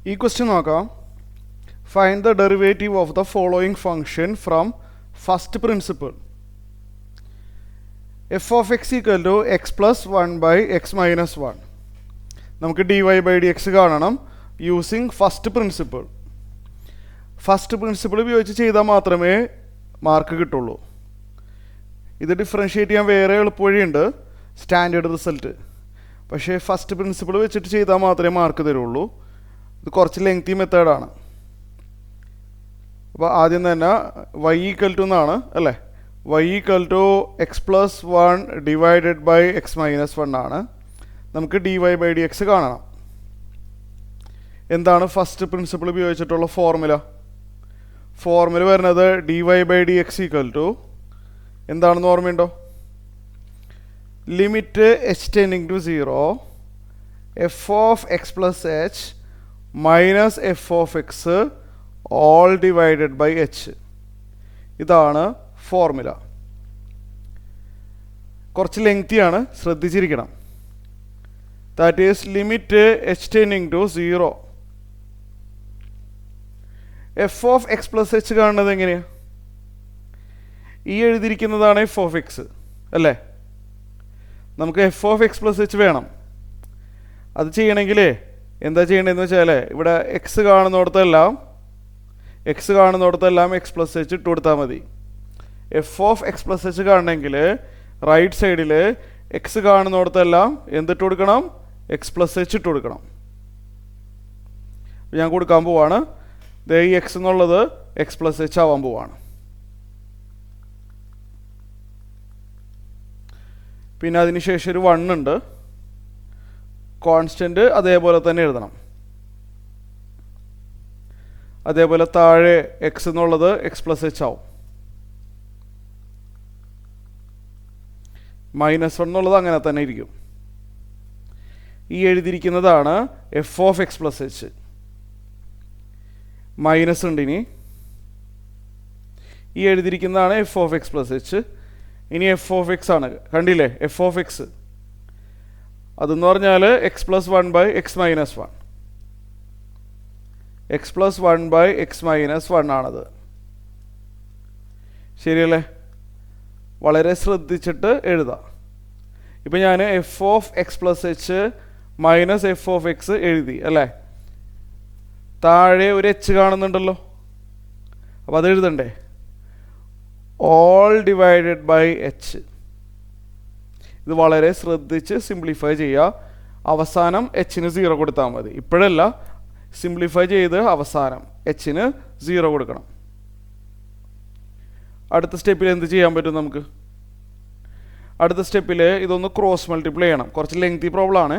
ഈ ക്വസ്റ്റ്യൻ നോക്കാം. Find the derivative of the following function from first principle. F of X equal to X plus 1/x-1. നമുക്ക് dy/dx കാണണം using first principle. First principle ഉപയോഗിച്ച് ചെയ്താൽ മാത്രമേ mark കിട്ടുള്ളൂ. ഇത് ഡിഫറൻഷ്യേറ്റ് ചെയ്യാൻ വേറെ എളുപ്പവഴിയുണ്ട്, സ്റ്റാൻഡേർഡ് റിസൾട്ട്. പക്ഷേ ഫസ്റ്റ് പ്രിൻസിപ്പിൾ വെച്ചിട്ട് ചെയ്താൽ മാത്രമേ മാർക്ക് തരുള്ളൂ. ഇത് കുറച്ച് ലെങ്തി മെത്തേഡാണ്. അപ്പോൾ ആദ്യം തന്നെ y ഈക്വൽ ടു എന്നാണ് അല്ലേ, y equal to X plus 1/x-1 ആണ്. നമുക്ക് dy/dx കാണണം. എന്താണ് ഫസ്റ്റ് പ്രിൻസിപ്പിൾ ഉപയോഗിച്ചിട്ടുള്ള ഫോർമുല വരുന്നത് dy/dx ഈക്വൽ ടു എന്താണെന്ന് ഓർമ്മയുണ്ടോ? Limit h tending to 0 f of x plus h minus f of x all divided by h. ഇതാണ് ഫോർമുല. കുറച്ച് ലെങ്തിയാണ്, ശ്രദ്ധിച്ചിരിക്കണം. That is limit h tending to 0 f of x plus h കാണുന്നത് എങ്ങനെയാണ്? ഈ എഴുതിയിരിക്കുന്നതാണ് എഫ് ഓഫ് എക്സ് അല്ലേ. നമുക്ക് f of x plus h വേണം. അത് ചെയ്യണമെങ്കിൽ എന്താ ചെയ്യേണ്ടതെന്ന് വെച്ചാൽ ഇവിടെ എക്സ് കാണുന്നിടത്തെല്ലാം എക്സ് പ്ലസ് എച്ച് ഇട്ട് കൊടുത്താൽ മതി. F of x plus H കാണണമെങ്കിൽ റൈറ്റ് സൈഡിൽ എക്സ് കാണുന്നിടത്തെല്ലാം എന്തിട്ട് കൊടുക്കണം? എക്സ് പ്ലസ് എച്ച് ഇട്ട് കൊടുക്കണം. ഞാൻ കൊടുക്കാൻ പോവാണ്. ഈ എക്സ് എന്നുള്ളത് എക്സ് പ്ലസ് എച്ച് ആവാൻ പോവാണ്. പിന്നെ അതിന് ശേഷം ഒരു 1 ഉണ്ട്. കോൺസ്റ്റൻറ്റ് അതേപോലെ തന്നെ എഴുതണം. അതേപോലെ താഴെ എക്സ് എന്നുള്ളത് എക്സ് പ്ലസ് എച്ച് ആവും. -1 എന്നുള്ളത് അങ്ങനെ തന്നെ ഇരിക്കും. ഈ എഴുതിയിരിക്കുന്നതാണ് f of x plus h. Minus ഉണ്ട്. ഇനി ഈ എഴുതിയിരിക്കുന്നതാണ് f of x plus h. ഇനി എഫ് ഓഫ് എക്സ് ആണ്, കണ്ടില്ലേ? എഫ് ഓഫ് എക്സ് അതെന്ന് പറഞ്ഞാൽ X plus 1/x-1. X plus 1/x-1 ആണത്. ശരിയല്ലേ? വളരെ ശ്രദ്ധിച്ചിട്ട് എഴുതാം. ഇപ്പം ഞാൻ f of x plus h minus f of x എഴുതി അല്ലേ. താഴെ ഒരു എച്ച് കാണുന്നുണ്ടല്ലോ, അപ്പോൾ അത് എഴുതണ്ടേ? All divided by h. ഇത് വളരെ ശ്രദ്ധിച്ച് സിംപ്ലിഫൈ ചെയ്യുക. അവസാനം എച്ചിന് 0 കൊടുത്താൽ മതി. ഇപ്പോഴല്ല, സിംപ്ലിഫൈ ചെയ്ത് അവസാനം എച്ചിന് 0 കൊടുക്കണം. അടുത്ത സ്റ്റെപ്പിൽ എന്ത് ചെയ്യാൻ പറ്റും നമുക്ക്? അടുത്ത സ്റ്റെപ്പിൽ ഇതൊന്ന് ക്രോസ് മൾട്ടിപ്ലൈ ചെയ്യണം. കുറച്ച് ലെങ്തി പ്രോബ്ലം ആണ്.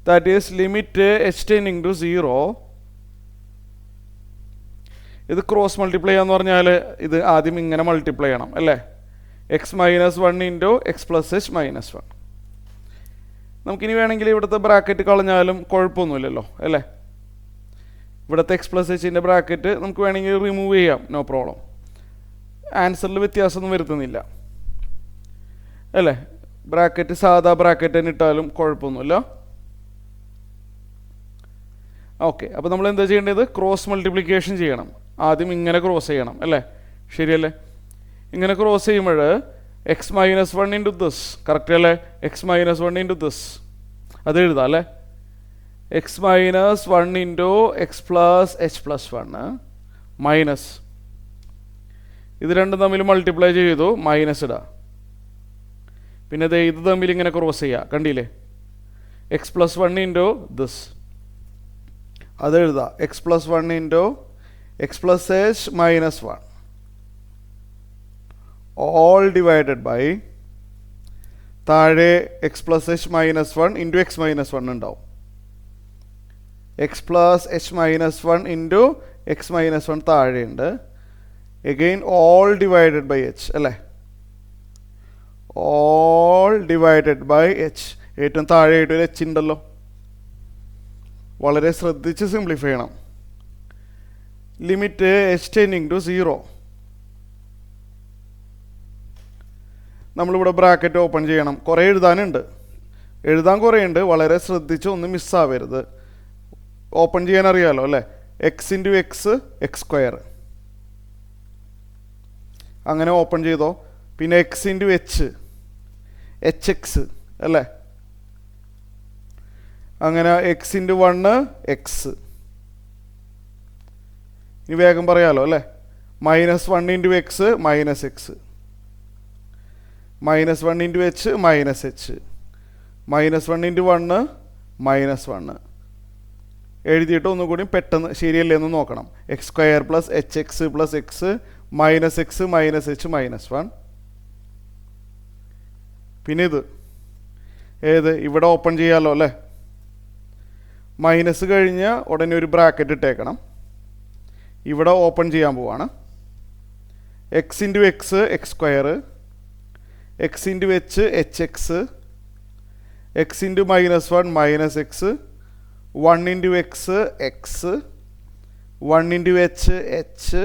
That is limit h tending to 0. ഇത് ക്രോസ് മൾട്ടിപ്ലൈ ചെയ്യാന്ന് പറഞ്ഞാൽ ഇത് ആദ്യം ഇങ്ങനെ മൾട്ടിപ്ലൈ ചെയ്യണം അല്ലേ. x-1 into X plus H -1. നമുക്കിനി വേണമെങ്കിൽ ഇവിടുത്തെ ബ്രാക്കറ്റ് കളഞ്ഞാലും കുഴപ്പമൊന്നുമില്ലല്ലോ അല്ലേ. ഇവിടുത്തെ എക്സ് പ്ലസ് എച്ചിൻ്റെ ബ്രാക്കറ്റ് നമുക്ക് വേണമെങ്കിൽ റിമൂവ് ചെയ്യാം, നോ പ്രോബ്ലം. ആൻസറിൽ വ്യത്യാസമൊന്നും വരുത്തുന്നില്ല അല്ലേ. ബ്രാക്കറ്റ് സാധാ ബ്രാക്കറ്റ് തന്നെ ഇട്ടാലും കുഴപ്പമൊന്നുമില്ല. ഓക്കെ, അപ്പോൾ നമ്മൾ എന്താ ചെയ്യേണ്ടത്? ക്രോസ് മൾട്ടിപ്ലിക്കേഷൻ ചെയ്യണം. ആദ്യം ഇങ്ങനെ ക്രോസ് ചെയ്യണം അല്ലേ. ശരിയല്ലേ? ഇങ്ങനെ ക്രോസ് ചെയ്യുമ്പോൾ x-1 ഇൻറ്റു ദിസ്, കറക്റ്റ് അല്ലേ? x-1 ഇൻറ്റു ദിസ് അത് എഴുതാം അല്ലേ. x-1 into X plus H plus 1 minus. ഇത് രണ്ടും തമ്മിൽ മൾട്ടിപ്ലൈ ചെയ്തു, മൈനസ് ഇടാം. പിന്നെ ഇത് തമ്മിൽ ഇങ്ങനെ ക്രോസ് ചെയ്യുക, കണ്ടില്ലേ? x+1 ഇൻറ്റു ദിസ് അത് എഴുതാം. x+1 into X plus H -1 all divided by താഴെ x plus H -1 into X -1 ഉണ്ടാവും. X plus H -1 into X -1 താഴെയുണ്ട്. Again all divided by h അല്ലേ. All divided by h. ഏറ്റവും താഴെയായിട്ട് ഒരു എച്ച് ഉണ്ടല്ലോ. വളരെ ശ്രദ്ധിച്ച് സിംപ്ലിഫൈ ചെയ്യണം. Limit h tending to 0. നമ്മളിവിടെ ബ്രാക്കറ്റ് ഓപ്പൺ ചെയ്യണം. കുറേ എഴുതാൻ കുറേ ഉണ്ട്. വളരെ ശ്രദ്ധിച്ച് ഒന്നും മിസ്സാവരുത്. ഓപ്പൺ ചെയ്യാൻ അറിയാമല്ലോ അല്ലേ, X into X X square. അങ്ങനെ ഓപ്പൺ ചെയ്തോ. പിന്നെ X into H H X അല്ലേ, അങ്ങനെ എക്സ് ഇൻറ്റു 1 എക്സ്. ഇനി വേഗം പറയാമല്ലോ അല്ലേ, -1 into X minus X, -1 into H minus h, -1 into 1 -1. എഴുതിയിട്ട് ഒന്നുകൂടി പെട്ടെന്ന് ശരിയല്ലേ എന്ന് നോക്കണം. X square plus h x plus x minus x minus h -1. പിന്നെ ഇത് ഏത് ഇവിടെ ഓപ്പൺ ചെയ്യാമല്ലോ അല്ലേ, മൈനസ് കഴിഞ്ഞ് ഉടനെ ഒരു ബ്രാക്കറ്റ് ഇട്ടേക്കണം. ഇവിടെ ഓപ്പൺ ചെയ്യാൻ പോവാണ്. X into X X square, X into H H X, X into -1 minus X, 1 into X X, 1 into H H,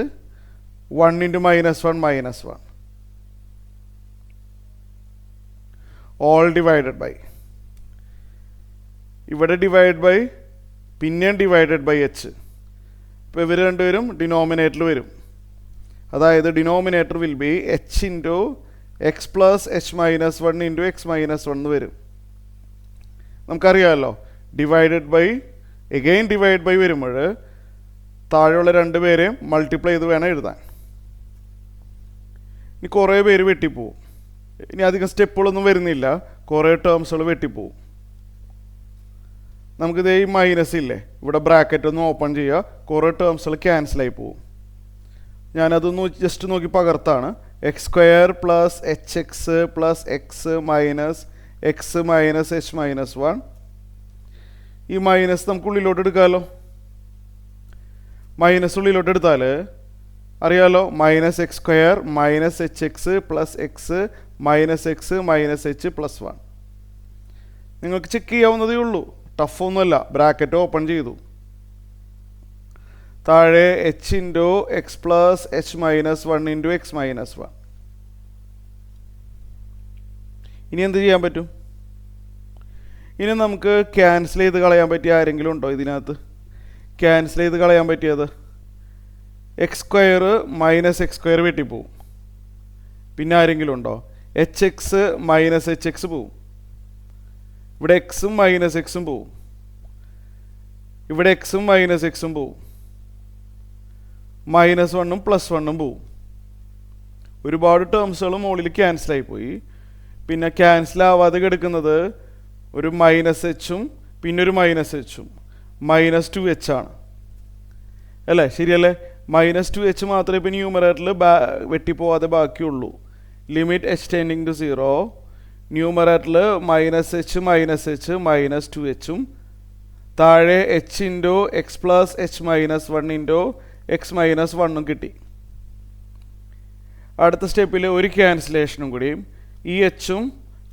1 into -1 -1. All divided by, ഇവിടെ ഡിവൈഡ് ബൈ പിന്നെയും ഡിവൈഡഡ് ബൈ എച്ച്. ഇപ്പോൾ ഇവർ രണ്ടുപേരും ഡിനോമിനേറ്ററിൽ വരും. അതായത് denominator will be H into X plus H -1 into X -1 വരും. നമുക്കറിയാമല്ലോ divided by again divide by വരുമ്പോൾ താഴെയുള്ള രണ്ട് പേരെയും മൾട്ടിപ്ലൈ ചെയ്ത് വേണം എഴുതാൻ. ഇനി കുറേ പേര് വെട്ടിപ്പോവും. ഇനി അധികം സ്റ്റെപ്പുകളൊന്നും വരുന്നില്ല, കുറേ ടേംസുകൾ വെട്ടിപ്പോവും. നമുക്കിത് ഈ മൈനസ് ഇല്ലേ, ഇവിടെ ബ്രാക്കറ്റ് ഒന്ന് ഓപ്പൺ ചെയ്യുക, കുറേ ടേംസുകൾ ക്യാൻസലായി പോവും. ഞാനതൊന്ന് ജസ്റ്റ് നോക്കി പകർത്താണ്. X square plus h x plus x minus x minus h -1. ഈ മൈനസ് നമുക്ക് ഉള്ളിലോട്ട് എടുക്കാമല്ലോ. മൈനസ് ഉള്ളിലോട്ട് എടുത്താൽ അറിയാമല്ലോ, minus x square minus h x plus x minus x minus h +1. നിങ്ങൾക്ക് ചെക്ക് ചെയ്യാവുന്നതേ ഉള്ളൂ, ടഫൊന്നുമല്ല. ബ്രാക്കറ്റ് ഓപ്പൺ ചെയ്തു, താഴെ H into X plus H -1 into X -1. ഇനി എന്ത് ചെയ്യാൻ പറ്റും? ഇനി നമുക്ക് ക്യാൻസൽ ചെയ്ത് കളയാൻ പറ്റിയ ആരെങ്കിലും ഉണ്ടോ ഇതിനകത്ത്? ക്യാൻസൽ ചെയ്ത് കളയാൻ പറ്റിയത് x square minus x square വെട്ടിപ്പോവും. പിന്നെ ആരെങ്കിലും ഉണ്ടോ? H x minus h x പോവും. ഇവിടെ എക്സും മൈനസ് എക്സും പോവും. ഇവിടെ എക്സും മൈനസ് എക്സും പോവും. -1ഉം +1ഉം പോവും. ഒരുപാട് ടേംസുകൾ മുകളിൽ ക്യാൻസലായി പോയി. പിന്നെ ക്യാൻസൽ ആവാതെ കിടക്കുന്നത് ഒരു -h പിന്നെ ഒരു -h -2h ആണ് അല്ലേ? ശരിയല്ലേ? -2h മാത്രമേ ഇപ്പം ന്യൂമറേറ്ററിൽ വെട്ടിപ്പോവാതെ ബാക്കിയുള്ളൂ. Limit h tending to 0. ന്യൂമറേറ്ററിൽ -h -2h താഴെ h into X plus H -1 into X -1 കിട്ടി. അടുത്ത സ്റ്റെപ്പിൽ ഒരു ക്യാൻസലേഷനും കൂടിയും ഈ എച്ചും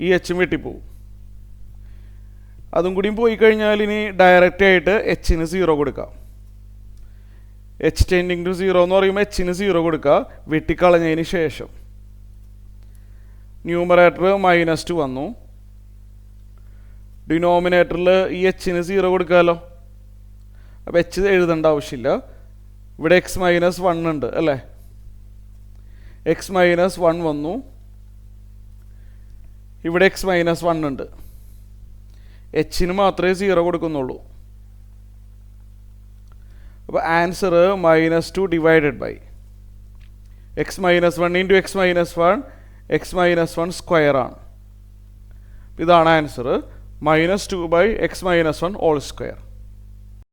ഈ എച്ചും വെട്ടിപ്പോവും. അതും കൂടിയും പോയി കഴിഞ്ഞാൽ ഇനി ഡയറക്റ്റ് ആയിട്ട് എച്ചിന് 0 കൊടുക്കാം. h ടെൻഡിങ് ടു 0 എന്ന് പറയുമ്പോൾ എച്ചിന് 0 കൊടുക്കുക വെട്ടിക്കളഞ്ഞതിന് ശേഷം. ന്യൂമറേറ്റർ -2 വന്നു. ഡിനോമിനേറ്ററിൽ ഈ എച്ചിന് 0 കൊടുക്കാമല്ലോ. അപ്പോൾ എച്ച് എഴുതേണ്ട ആവശ്യമില്ല. ഇവിടെ എക്സ് -1 ഉണ്ട് അല്ലേ? എക്സ് -1 വന്നു. ഇവിടെ എക്സ് -1 ഉണ്ട്. എച്ചിന് മാത്രമേ 0 കൊടുക്കുന്നുള്ളൂ. അപ്പോൾ answer -2 divided by X -1 into X -1 X -1 square ആണ്. ഇതാണ് answer. -2 by X -1 whole square.